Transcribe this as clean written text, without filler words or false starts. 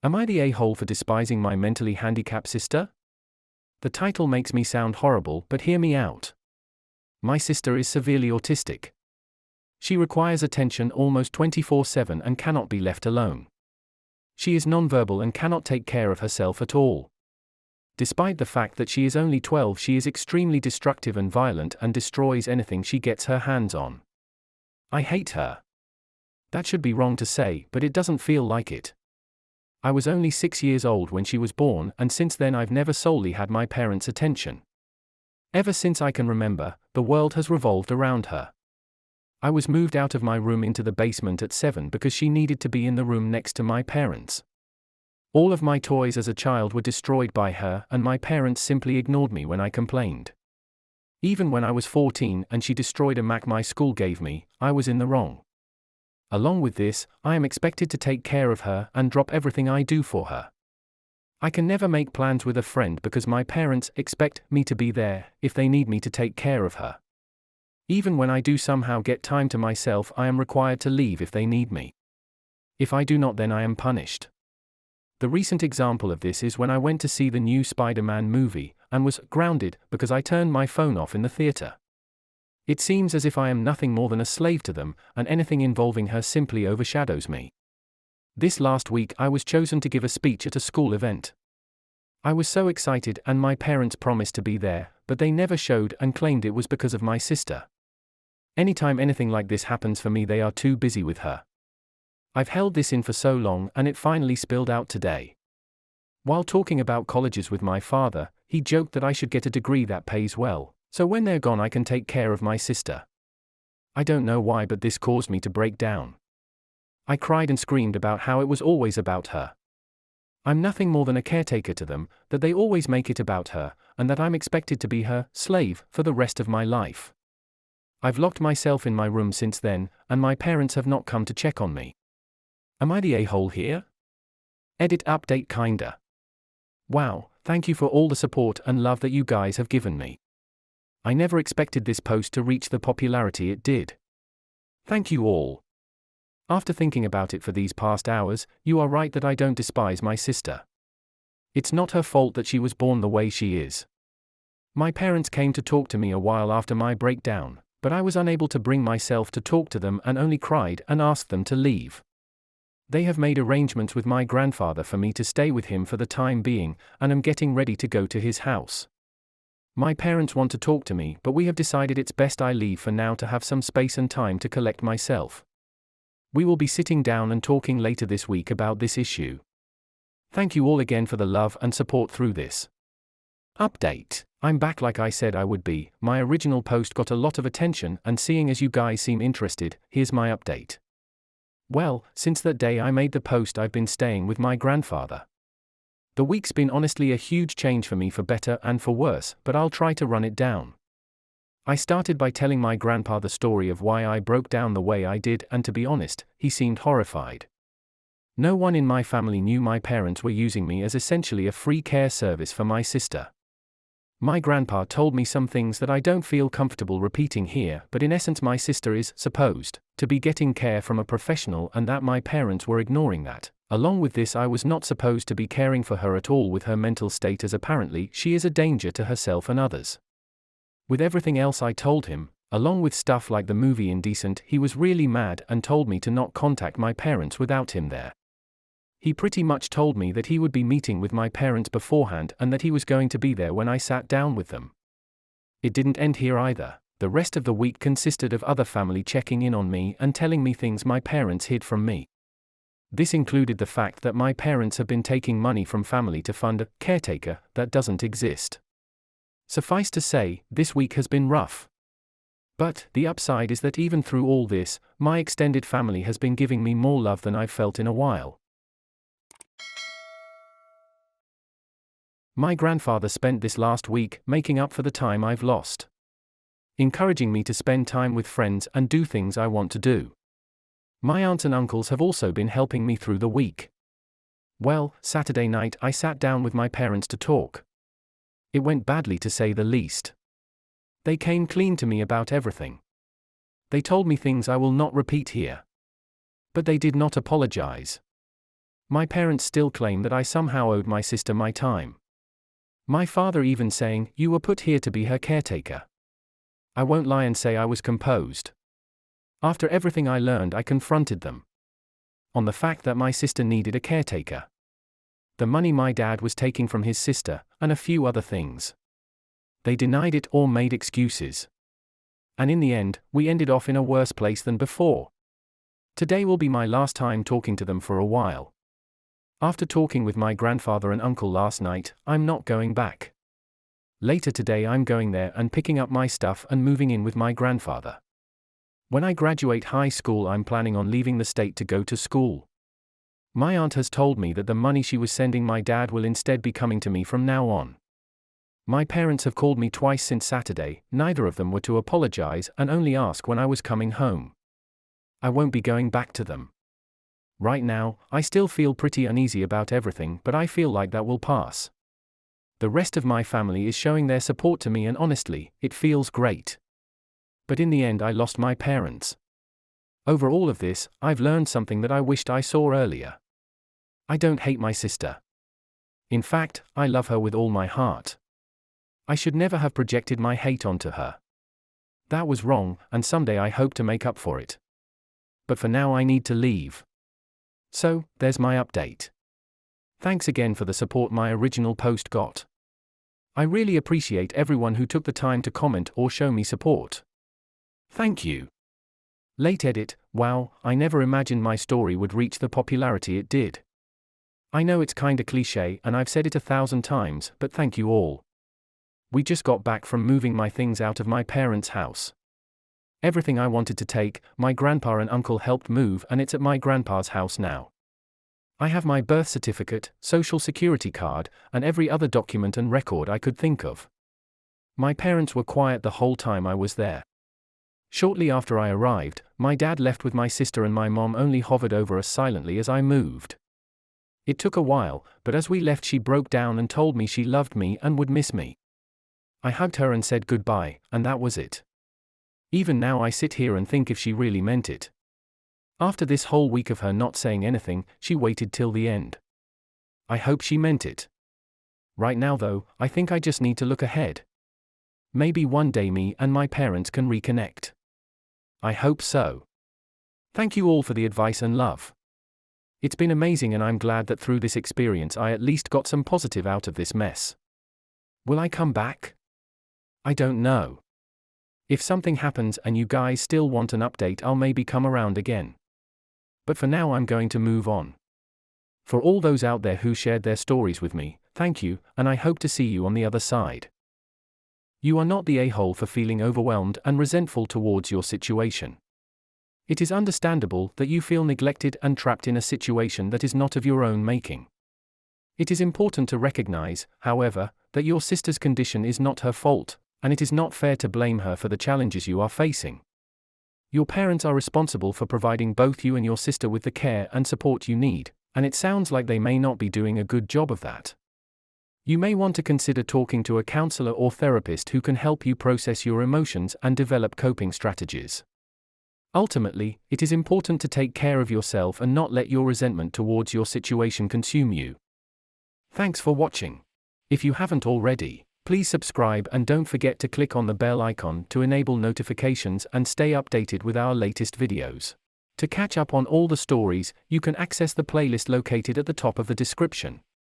Am I the a-hole for despising my mentally handicapped sister? The title makes me sound horrible, but hear me out. My sister is severely autistic. She requires attention almost 24/7 and cannot be left alone. She is nonverbal and cannot take care of herself at all. Despite the fact that she is only 12, she is extremely destructive and violent and destroys anything she gets her hands on. I hate her. That should be wrong to say, but it doesn't feel like it. I was only 6 years old when she was born, and since then I've never solely had my parents' attention. Ever since I can remember, the world has revolved around her. I was moved out of my room into the basement at 7 because she needed to be in the room next to my parents. All of my toys as a child were destroyed by her, and my parents simply ignored me when I complained. Even when I was 14 and she destroyed a Mac my school gave me, I was in the wrong. Along with this, I am expected to take care of her and drop everything I do for her. I can never make plans with a friend because my parents expect me to be there if they need me to take care of her. Even when I do somehow get time to myself, I am required to leave if they need me. If I do not, then I am punished. The recent example of this is when I went to see the new Spider-Man movie, and was grounded because I turned my phone off in the theater. It seems as if I am nothing more than a slave to them, and anything involving her simply overshadows me. This last week I was chosen to give a speech at a school event. I was so excited, and my parents promised to be there, but they never showed and claimed it was because of my sister. Anytime anything like this happens for me, they are too busy with her. I've held this in for so long, and it finally spilled out today. While talking about colleges with my father, he joked that I should get a degree that pays well, so when they're gone I can take care of my sister. I don't know why, but this caused me to break down. I cried and screamed about how it was always about her. I'm nothing more than a caretaker to them, that they always make it about her, and that I'm expected to be her slave for the rest of my life. I've locked myself in my room since then, and my parents have not come to check on me. Am I the a-hole here? Edit update kinda. Wow, thank you for all the support and love that you guys have given me. I never expected this post to reach the popularity it did. Thank you all. After thinking about it for these past hours, you are right that I don't despise my sister. It's not her fault that she was born the way she is. My parents came to talk to me a while after my breakdown, but I was unable to bring myself to talk to them and only cried and asked them to leave. They have made arrangements with my grandfather for me to stay with him for the time being, and am getting ready to go to his house. My parents want to talk to me, but we have decided it's best I leave for now to have some space and time to collect myself. We will be sitting down and talking later this week about this issue. Thank you all again for the love and support through this. Update. I'm back like I said I would be. My original post got a lot of attention, and seeing as you guys seem interested, here's my update. Well, since that day I made the post, I've been staying with my grandfather. The week's been honestly a huge change for me, for better and for worse, but I'll try to run it down. I started by telling my grandpa the story of why I broke down the way I did, and to be honest, he seemed horrified. No one in my family knew my parents were using me as essentially a free care service for my sister. My grandpa told me some things that I don't feel comfortable repeating here, but in essence my sister is supposed to be getting care from a professional, and that my parents were ignoring that. Along with this, I was not supposed to be caring for her at all with her mental state, as apparently she is a danger to herself and others. With everything else I told him, along with stuff like the movie Indecent, he was really mad and told me to not contact my parents without him there. He pretty much told me that he would be meeting with my parents beforehand and that he was going to be there when I sat down with them. It didn't end here either. The rest of the week consisted of other family checking in on me and telling me things my parents hid from me. This included the fact that my parents have been taking money from family to fund a caretaker that doesn't exist. Suffice to say, this week has been rough. But the upside is that even through all this, my extended family has been giving me more love than I've felt in a while. My grandfather spent this last week making up for the time I've lost, encouraging me to spend time with friends and do things I want to do. My aunts and uncles have also been helping me through the week. Well, Saturday night I sat down with my parents to talk. It went badly, to say the least. They came clean to me about everything. They told me things I will not repeat here. But they did not apologize. My parents still claim that I somehow owed my sister my time. My father even saying, "You were put here to be her caretaker." I won't lie and say I was composed. After everything I learned, I confronted them on the fact that my sister needed a caretaker, the money my dad was taking from his sister, and a few other things. They denied it or made excuses. And in the end, we ended off in a worse place than before. Today will be my last time talking to them for a while. After talking with my grandfather and uncle last night, I'm not going back. Later today I'm going there and picking up my stuff and moving in with my grandfather. When I graduate high school, I'm planning on leaving the state to go to school. My aunt has told me that the money she was sending my dad will instead be coming to me from now on. My parents have called me twice since Saturday, neither of them were to apologize and only ask when I was coming home. I won't be going back to them. Right now, I still feel pretty uneasy about everything, but I feel like that will pass. The rest of my family is showing their support to me, and honestly, it feels great. But in the end, I lost my parents. Over all of this, I've learned something that I wished I saw earlier. I don't hate my sister. In fact, I love her with all my heart. I should never have projected my hate onto her. That was wrong, and someday I hope to make up for it. But for now, I need to leave. So, there's my update. Thanks again for the support my original post got. I really appreciate everyone who took the time to comment or show me support. Thank you. Late edit. Wow, I never imagined my story would reach the popularity it did. I know it's kinda cliché and I've said it 1,000 times, but thank you all. We just got back from moving my things out of my parents' house. Everything I wanted to take, my grandpa and uncle helped move, and it's at my grandpa's house now. I have my birth certificate, social security card, and every other document and record I could think of. My parents were quiet the whole time I was there. Shortly after I arrived, my dad left with my sister, and my mom only hovered over us silently as I moved. It took a while, but as we left she broke down and told me she loved me and would miss me. I hugged her and said goodbye, and that was it. Even now I sit here and think if she really meant it. After this whole week of her not saying anything, she waited till the end. I hope she meant it. Right now though, I think I just need to look ahead. Maybe one day me and my parents can reconnect. I hope so. Thank you all for the advice and love. It's been amazing, and I'm glad that through this experience I at least got some positive out of this mess. Will I come back? I don't know. If something happens and you guys still want an update, I'll maybe come around again. But for now I'm going to move on. For all those out there who shared their stories with me, thank you, and I hope to see you on the other side. You are not the a-hole for feeling overwhelmed and resentful towards your situation. It is understandable that you feel neglected and trapped in a situation that is not of your own making. It is important to recognize, however, that your sister's condition is not her fault, and it is not fair to blame her for the challenges you are facing. Your parents are responsible for providing both you and your sister with the care and support you need, and it sounds like they may not be doing a good job of that. You may want to consider talking to a counselor or therapist who can help you process your emotions and develop coping strategies. Ultimately, it is important to take care of yourself and not let your resentment towards your situation consume you. Thanks for watching. If you haven't already, please subscribe and don't forget to click on the bell icon to enable notifications and stay updated with our latest videos. To catch up on all the stories, you can access the playlist located at the top of the description.